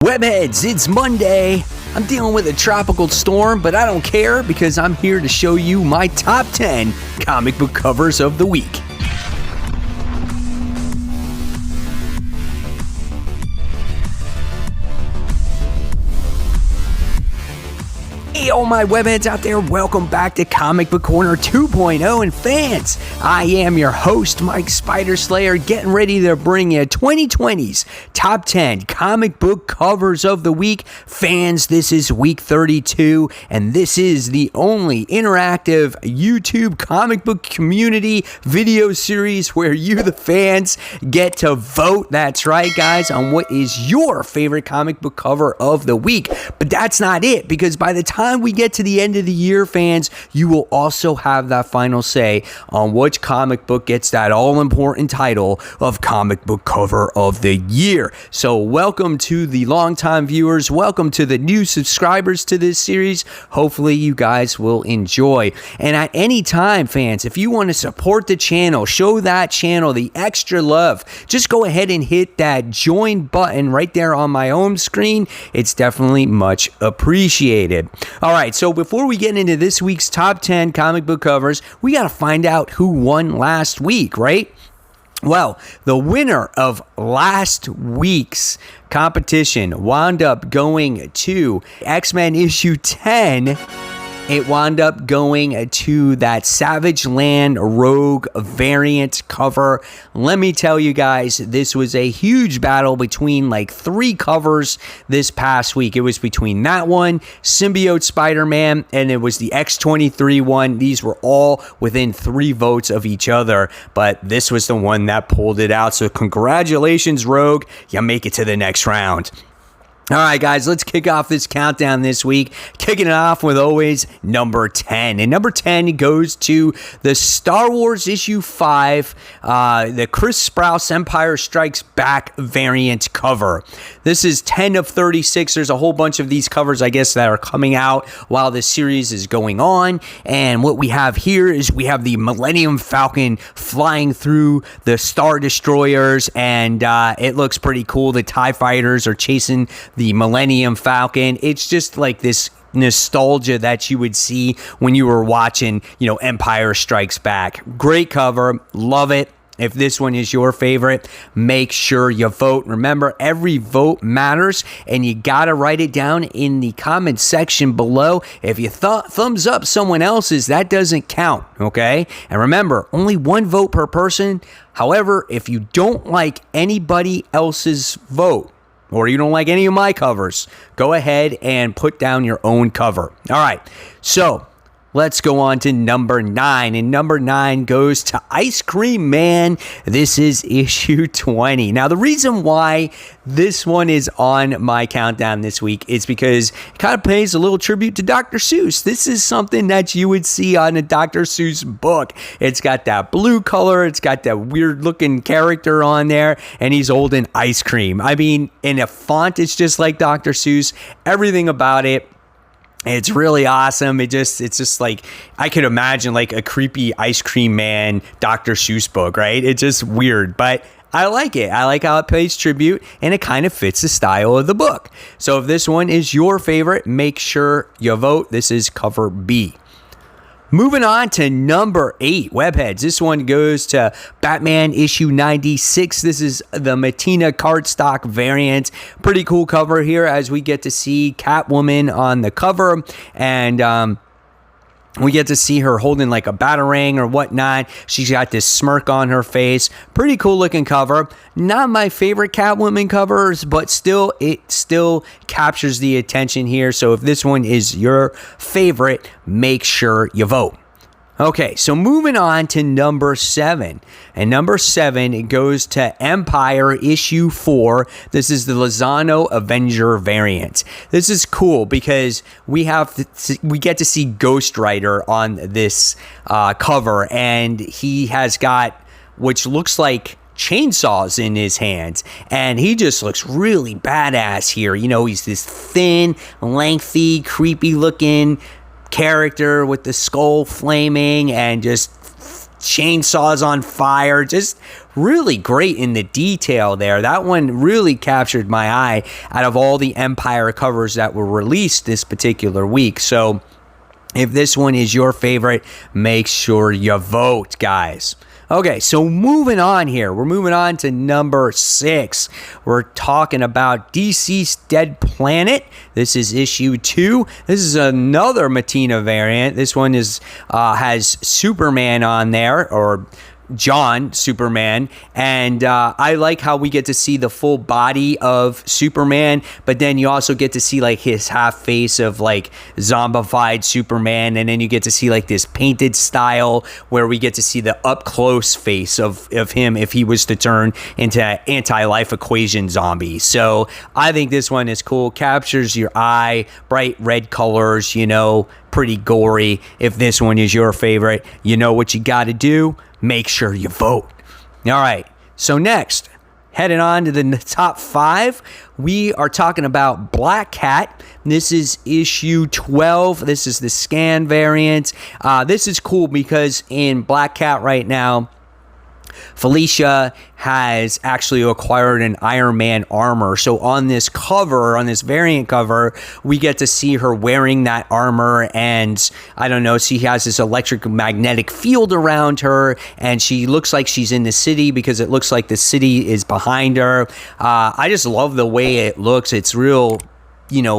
Webheads, it's Monday. I'm dealing with a tropical storm, but I don't care because I'm here to show you my top 10 comic book covers of the week. Hey, all my webheads out there, welcome back to Comic Book Corner 2.0. And fans, I am your host, Mike Spider Slayer, getting ready to bring you 2020's top 10 comic book covers of the week. Fans, this is week 32, and this is the only interactive YouTube comic book community video series where you, the fans, get to vote. That's right, guys, on what is your favorite comic book cover of the week. But that's not it, because by the time we get to the end of the year, fans, you will also have that final say on which comic book gets that all-important title of comic book cover of the year. So welcome to the longtime viewers, welcome to the new subscribers to this series. Hopefully you guys will enjoy. And at any time, fans, if you want to support the channel, show that channel the extra love, just go ahead and hit that join button right there on my home screen. It's definitely much appreciated. All right, so before we get into this week's top 10 comic book covers, we got to find out who won last week, right? Well, the winner of last week's competition wound up going to X-Men issue 10. It wound up going to that Savage Land Rogue variant cover. Let me tell you guys, this was a huge battle between like three covers this past week. It was between that one, Symbiote Spider-Man, and it was the X-23 one. These were all within 3 votes of each other, but this was the one that pulled it out. So congratulations, Rogue. You make it to the next round. All right, guys, let's kick off this countdown this week. Kicking it off with always number 10. And number 10 goes to the Star Wars issue 5, the Chris Sprouse Empire Strikes Back variant cover. This is 10 of 36. There's a whole bunch of these covers, I guess, that are coming out while this series is going on. And what we have here is we have the Millennium Falcon flying through the Star Destroyers, and it looks pretty cool. The TIE Fighters are chasing the Millennium Falcon. It's just like this nostalgia that you would see when you were watching, Empire Strikes Back. Great cover. Love it. If this one is your favorite, make sure you vote. Remember, every vote matters, and you got to write it down in the comment section below. If you thumbs up someone else's, that doesn't count, okay? And remember, only 1 vote per person. However, if you don't like anybody else's vote, or you don't like any of my covers, go ahead and put down your own cover. All right, so let's go on to number 9. And number 9 goes to Ice Cream Man. This is issue 20. Now, the reason why this one is on my countdown this week is because it kind of pays a little tribute to Dr. Seuss. This is something that you would see on a Dr. Seuss book. It's got that blue color. It's got that weird looking character on there, and he's holding ice cream. I mean, in a font, it's just like Dr. Seuss. Everything about it. It's really awesome. It's just like, I could imagine like a creepy Ice Cream Man Dr. Seuss book, right? It's just weird, but I like it. I like how it pays tribute, and it kind of fits the style of the book. So if this one is your favorite, make sure you vote. This is cover B. Moving on to number 8, Webheads. This one goes to Batman issue 96. This is the Mattina cardstock variant. Pretty cool cover here as we get to see Catwoman on the cover, and we get to see her holding like a batarang or whatnot. She's got this smirk on her face. Pretty cool looking cover. Not my favorite Catwoman covers, but still, it still captures the attention here. So if this one is your favorite, make sure you vote. Okay, so moving on to number 7. And number 7, it goes to Empire issue 4. This is the Lozano Avenger variant. This is cool because we get to see Ghost Rider on this cover, and he has got, which looks like chainsaws in his hands, and he just looks really badass here. He's this thin, lengthy, creepy looking character with the skull flaming and just chainsaws on fire. Just really great in the detail there. That one really captured my eye out of all the Empire covers that were released this particular week. So if this one is your favorite, make sure you vote, guys. Okay, so moving on here. We're moving on to number 6. We're talking about DC's Dead Planet. This is issue 2. This is another Mattina variant. This one has Superman on there, or John Superman, and I like how we get to see the full body of Superman, but then you also get to see like his half face of like zombified Superman, and then you get to see like this painted style where we get to see the up close face of him if he was to turn into anti-life equation zombie. So I think this one is cool, captures your eye, bright red colors, pretty gory. If this one is your favorite, you know what you got to do. Make sure you vote. All right. So next, heading on to the top 5, we are talking about Black Cat. This is issue 12. This is the scan variant. This is cool because in Black Cat right now, Felicia has actually acquired an Iron Man armor. So on this cover, on this variant cover, we get to see her wearing that armor, and I don't know, she has this electromagnetic field around her, and she looks like she's in the city because it looks like the city is behind her. I just love the way it looks. It's real,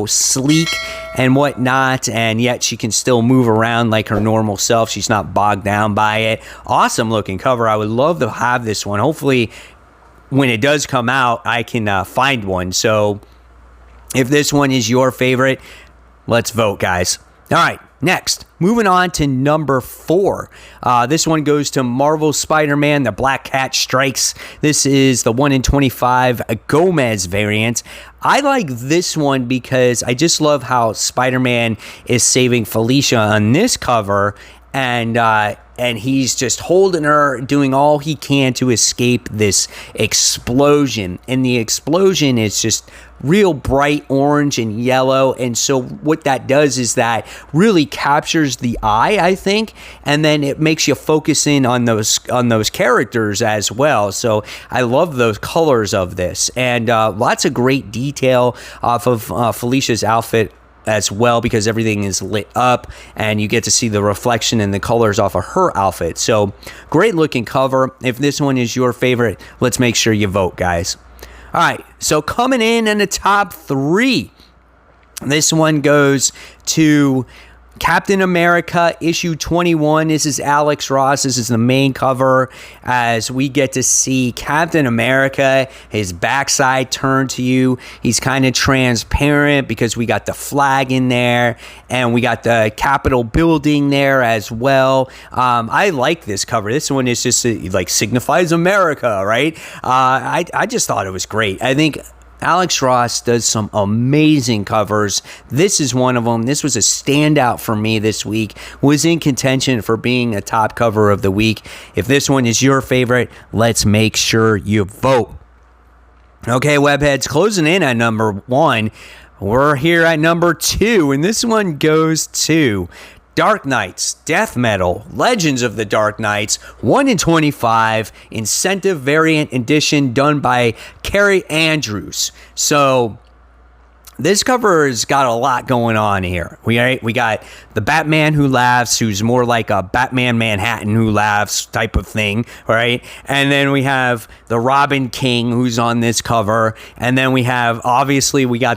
sleek and whatnot, and yet she can still move around like her normal self. She's not bogged down by it. Awesome looking cover. I would love to have this one. Hopefully when it does come out, I can find one. So if this one is your favorite, let's vote, guys. All right, next, moving on to number 4. This one goes to Marvel Spider-Man, the Black Cat Strikes. This is the 1 in 25 Gomez variant. I like this one because I just love how Spider-Man is saving Felicia on this cover, and he's just holding her, doing all he can to escape this explosion. And the explosion is just real bright orange and yellow, and so what that does is that really captures the eye, I think, and then it makes you focus in on those characters as well. So I love those colors of this, and lots of great detail off of Felicia's outfit as well, because everything is lit up and you get to see the reflection and the colors off of her outfit. So great looking cover. If this one is your favorite, let's make sure you vote, guys. All right, so coming in the top 3, this one goes to Captain America issue 21. This is Alex Ross. This is the main cover as we get to see Captain America, his backside turned to you. He's kind of transparent because we got the flag in there and we got the Capitol building there as well. I like this cover. This one is just like signifies America, right? I just thought it was great. I think Alex Ross does some amazing covers. This is one of them. This was a standout for me this week. Was in contention for being a top cover of the week. If this one is your favorite, let's make sure you vote. Okay, webheads, closing in at number 1. We're here at number 2, and this one goes to Dark Knights, Death Metal, Legends of the Dark Knights, 1 in 25, incentive variant edition done by Carrie Andrews. So this cover has got a lot going on here. We got the Batman who laughs, who's more like a Batman Manhattan who laughs type of thing, right? And then we have the Robin King who's on this cover. And then we got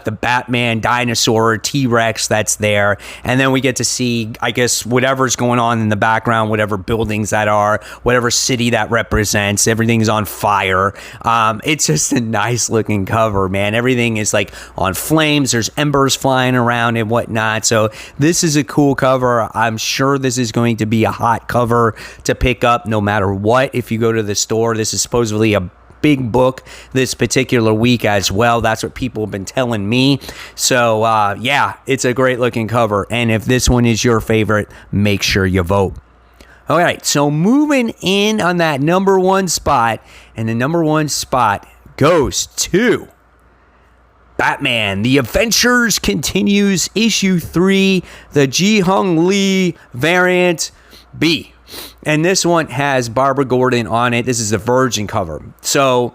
the Batman dinosaur T-Rex that's there. And then we get to see, I guess, whatever's going on in the background, whatever buildings that are, whatever city that represents, everything's on fire. It's just a nice looking cover, man. Everything is like on flames. There's embers flying around and whatnot. So this is a cool cover. I'm sure this is going to be a hot cover to pick up no matter what. If you go to the store, this is supposedly a big book this particular week as well. That's what people have been telling me. So yeah, it's a great looking cover. And if this one is your favorite, make sure you vote. All right, so moving in on that number 1 spot, and the number 1 spot goes to Batman, The Adventures Continues, issue 3, the Ji Hung Lee variant B. And this one has Barbara Gordon on it. This is the Virgin cover. So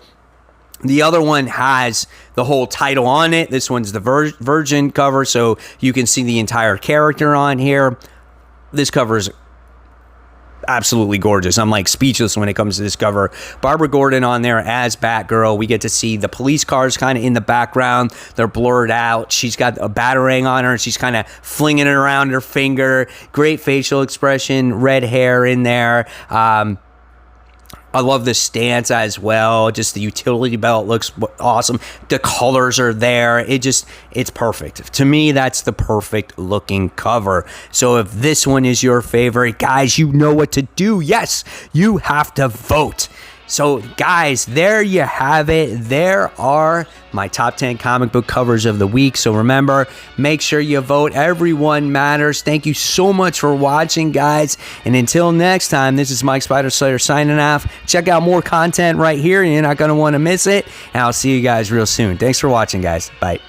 the other one has the whole title on it. This one's the Virgin cover, so you can see the entire character on here. This cover is absolutely gorgeous. I'm like speechless when it comes to this cover. Barbara Gordon on there as Batgirl. We get to see the police cars kind of in the background. They're blurred out. She's got a batarang on her, and she's kind of flinging it around her finger. Great facial expression, red hair in there. I love the stance as well. Just the utility belt looks awesome. The colors are there. It's perfect. To me, that's the perfect looking cover. So if this one is your favorite, guys, you know what to do. Yes, you have to vote. So, guys, there you have it. There are my top 10 comic book covers of the week. So remember, make sure you vote. Everyone matters. Thank you so much for watching, guys. And until next time, this is Mike Spider Slayer signing off. Check out more content right here. You're not going to want to miss it. And I'll see you guys real soon. Thanks for watching, guys. Bye.